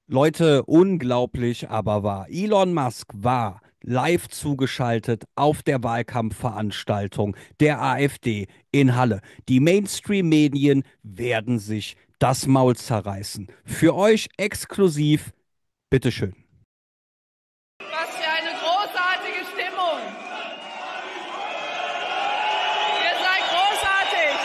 Leute, unglaublich, aber wahr. Elon Musk war live zugeschaltet auf der Wahlkampfveranstaltung der AfD in Halle. Die Mainstream-Medien werden sich das Maul zerreißen. Für euch exklusiv, bitteschön. Was für eine großartige Stimmung. Ihr seid großartig.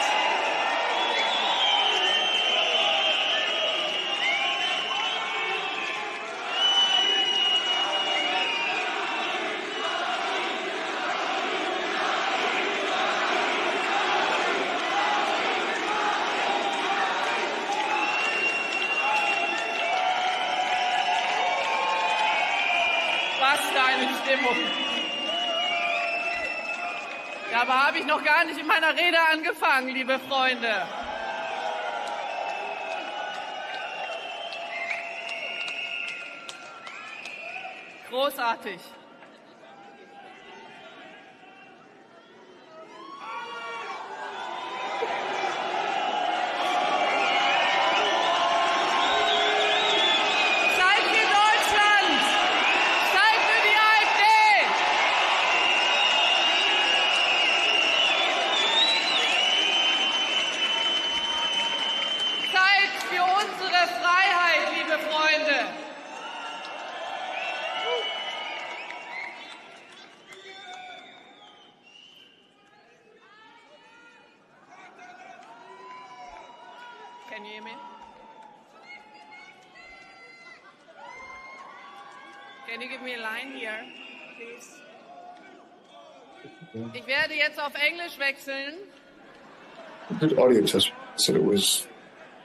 Was für eine Stimmung. Dabei habe ich noch gar nicht in meiner Rede angefangen, liebe Freunde. Großartig. Zeit für Deutschland. Zeit für die AfD. Zeit für unsere Freiheit, liebe Freunde. Can you hear me? Can you give me a line here, please? Ich werde jetzt auf Englisch wechseln Good audio test said it was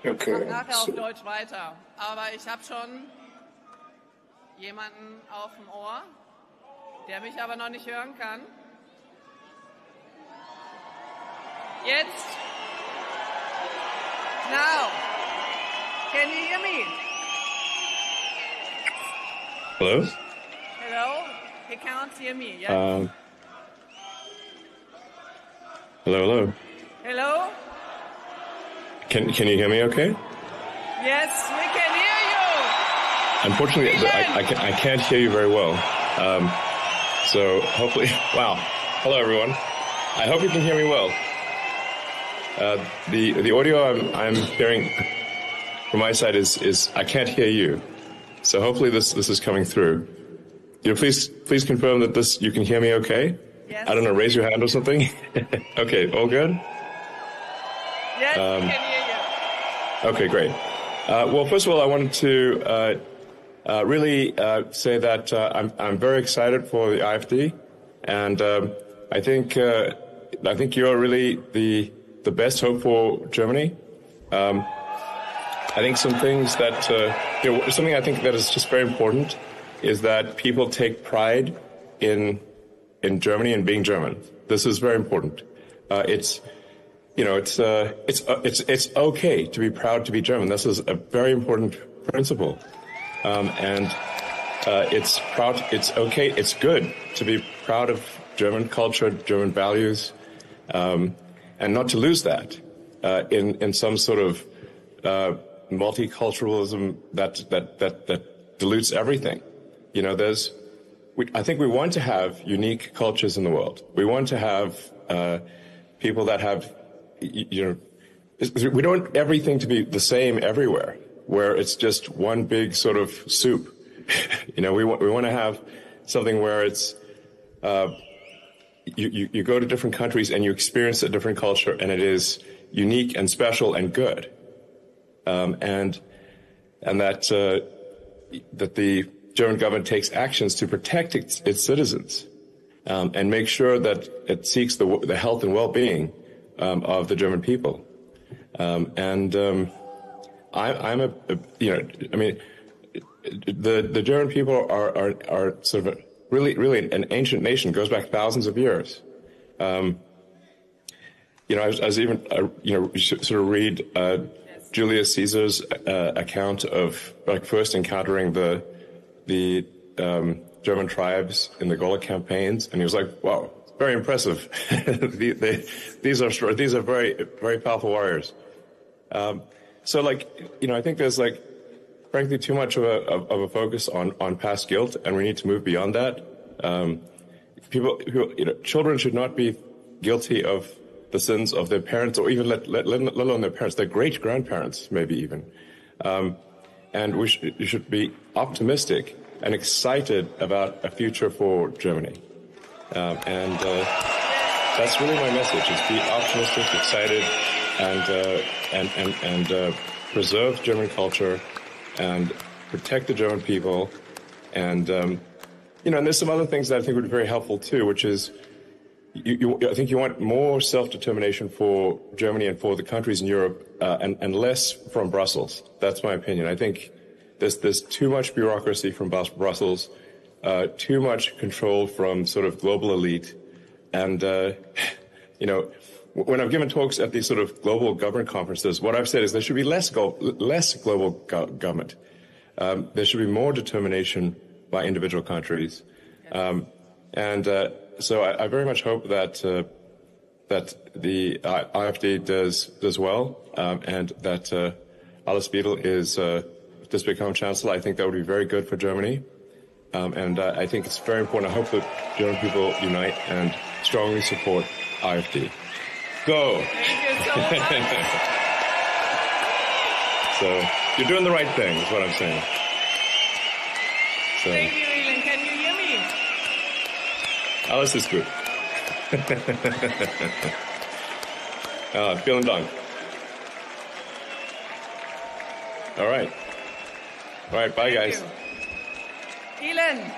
okay. und nachher auf So, Deutsch weiter. Aber ich habe schon jemanden auf dem Ohr, der mich aber noch nicht hören kann. Jetzt. Now. Can you hear me? hello? Hello? He can't hear me. Yes. Hello. Hello? Can you hear me okay? Yes, we can hear you. Unfortunately, I can't hear you very well. So hopefully, wow. Hello, everyone. I hope you can hear me well. The audio I'm hearing from my side is I can't hear you. So hopefully this is coming through. You know, please confirm that you can hear me okay? Yes. I don't know, raise your hand or something. Okay, all good? Yes, we can hear you. Okay, great. Well, first of all, I wanted to really say that I'm very excited for the AfD, and I think you're really the best hope for Germany. I think some things that something I think that is just very important is that people take pride in Germany and being German. This is very important. It's okay to be proud to be German. This is a very important principle, and it's okay. It's good to be proud of German culture, German values, and not to lose that in some sort of multiculturalism that dilutes everything. You know, I think we want to have unique cultures in the world. We want to have people that have, we don't want everything to be the same everywhere, where it's just one big sort of soup. We want to have something where it's you go to different countries and you experience a different culture, and it is unique and special and good, and that the German government takes actions to protect its citizens, and make sure that it seeks the health and well-being of the German people. The German people are sort of really an ancient nation. It goes back thousands of years. I was even you sort of read Julius Caesar's account of first encountering the German tribes in the Gaulic campaigns, and he was like, "Wow, very impressive. These are very, very powerful warriors." I think there's frankly, too much of a focus on past guilt, and we need to move beyond that. Children should not be guilty of the sins of their parents, or even let alone their parents, their great-grandparents, maybe even. And we should be optimistic and excited about a future for Germany. And that's really my message, is be optimistic, excited, and preserve German culture and protect the German people. And, and there's some other things that I think would be very helpful too, which is I think you want more self-determination for Germany and for the countries in Europe, and less from Brussels. That's my opinion. I think there's too much bureaucracy from Brussels, too much control from sort of global elite. And, when I've given talks at these sort of global government conferences, what I've said is there should be less global government. There should be more determination by individual countries. So I very much hope that the AfD does well, and that Alice Weidel does become chancellor. I think that would be very good for Germany, and I think it's very important. I hope that German people unite and strongly support AfD. Go! Thank you so much. So you're doing the right thing, is what I'm saying. So. Thank you, Elon. Can you hear me? Alles ist gut. Vielen Dank. All right. All right, bye, guys. Elon,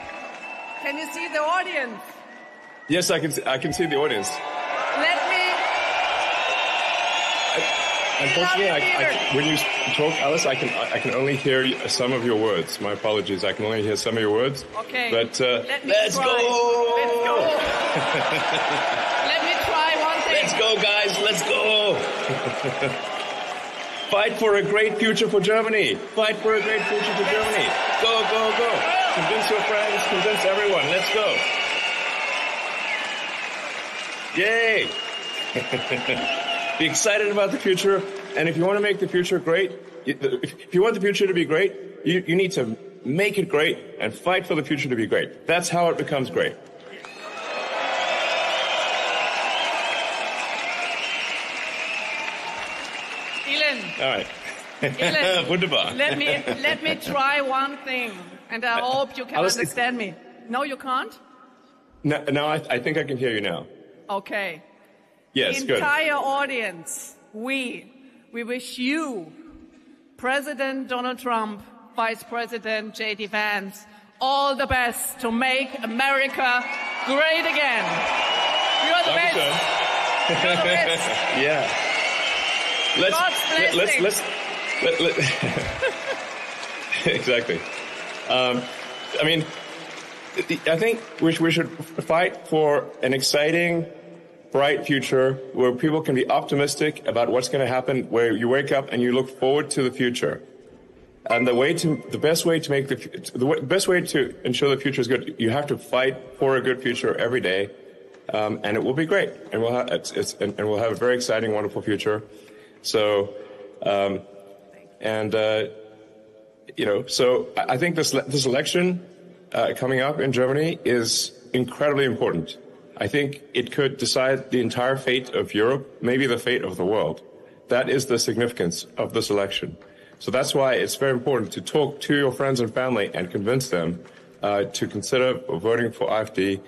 can you see the audience? Yes, I can see the audience. Let me... Unfortunately, when you talk, Alice, I can only hear some of your words. My apologies. I can only hear some of your words. Okay. But let's go. Let's go. Let me try one thing. Let's go, guys. Let's go. Fight for a great future for Germany. Fight for a great future for Germany. Go, go, go. Convince your friends. Convince everyone. Let's go. Yay. Be excited about the future, and if you want to make the future great, if you want the future to be great, you need to make it great and fight for the future to be great. That's how it becomes great. Elon. All right. Elon, Wunderbar. let me try one thing, and I hope you can understand me. No, you can't? No, I think I can hear you now. Okay. Yes, the good. Entire audience, we wish you, President Donald Trump, Vice President J.D. Vance, all the best to make America great again. You're the best. You're the best. Yeah. Let's exactly. I think we should fight for an exciting, bright future where people can be optimistic about what's going to happen, where you wake up and you look forward to the future. And the best way to ensure the future is good, you have to fight for a good future every day, and it will be great, and we'll have a very exciting, wonderful future. So, so I think this election coming up in Germany is incredibly important. I think it could decide the entire fate of Europe, maybe the fate of the world. That is the significance of this election. So that's why it's very important to talk to your friends and family and convince them to consider voting for AfD,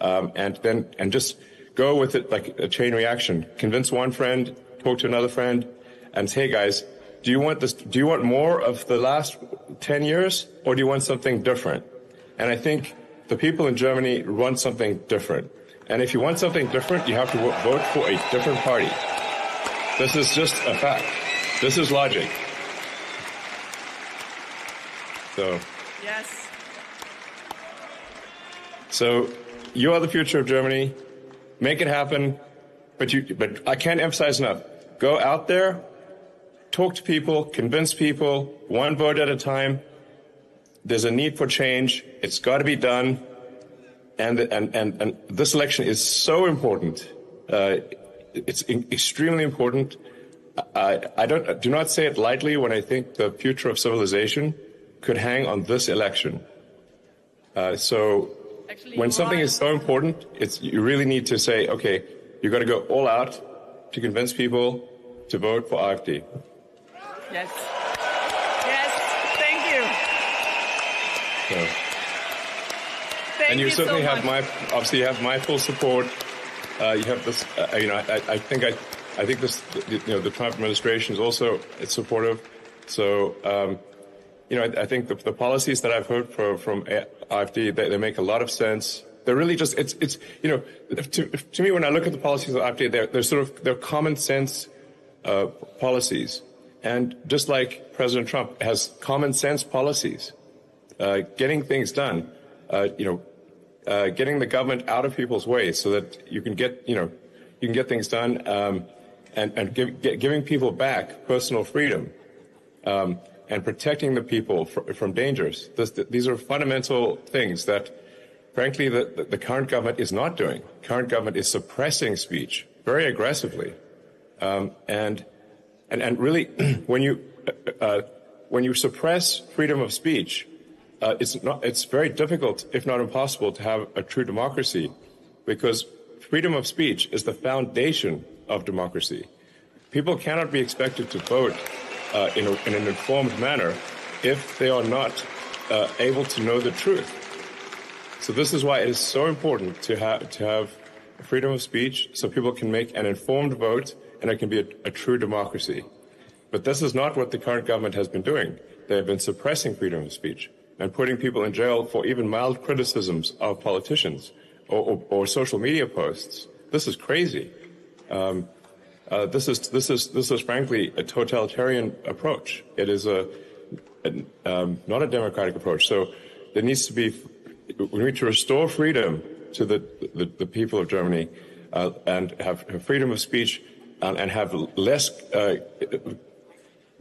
and just go with it like a chain reaction. Convince one friend, talk to another friend, and say, hey guys, do you want this? Do you want more of the last 10 years, or do you want something different? And I think the people in Germany want something different. And if you want something different, you have to vote for a different party. This is just a fact. This is logic. So. Yes. So you are the future of Germany. Make it happen. But I can't emphasize enough. Go out there, talk to people, convince people, one vote at a time. There's a need for change. It's got to be done. And this election is so important. It's extremely important. I do not say it lightly when I think the future of civilization could hang on this election. So Actually, when something is so important, you really need to say, okay, you've got to go all out to convince people to vote for AfD. Yes. Yes. Thank you. So, Thank and you so certainly much. obviously you have my full support. You have this, I think this, the Trump administration is also supportive. So, I think the policies that I've heard from AfD, they make a lot of sense. They're really just, to me, when I look at the policies of AfD, they're common sense policies. And just like President Trump has common sense policies, getting things done, getting the government out of people's way so that you can get things done, and giving people back personal freedom, and protecting the people from dangers. These are fundamental things that, frankly, the current government is not doing. Current government is suppressing speech very aggressively, and really, when you suppress freedom of speech, it's very difficult, if not impossible, to have a true democracy, because freedom of speech is the foundation of democracy. People cannot be expected to vote in an informed manner if they are not able to know the truth. So this is why it is so important to have freedom of speech, so people can make an informed vote and it can be a true democracy. But this is not what the current government has been doing. They have been suppressing freedom of speech and putting people in jail for even mild criticisms of politicians or social media posts. This is crazy. This is frankly a totalitarian approach. It is not a democratic approach. So there needs to be, we need to restore freedom to the people of Germany, and have freedom of speech, and have less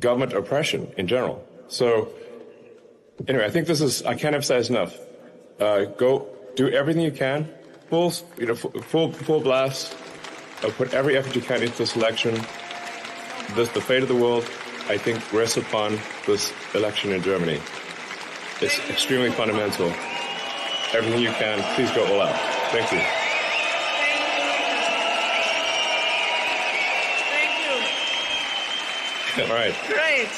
government oppression in general. So anyway, I think I can't emphasize enough. Go do everything you can, full blast. Put every effort you can into this election. The fate of the world, I think, rests upon this election in Germany. It's extremely fundamental. Everything you can, please go all out. Thank you. Thank you. All right. Great.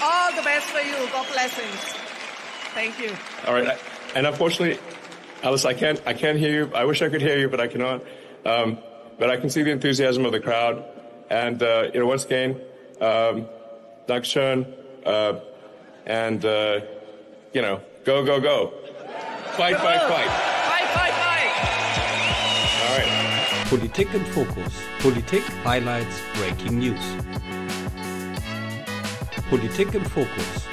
All the best for you. God blessings. Thank you. All right. And unfortunately, Alice, I can't hear you. I wish I could hear you, but I cannot. But I can see the enthusiasm of the crowd. And, once again, Dankeschön. And, go, go, go. Fight, fight, fight. Fight, fight, fight. All right. Politik im Fokus. Politik, Highlights, Breaking News. Politik im Fokus.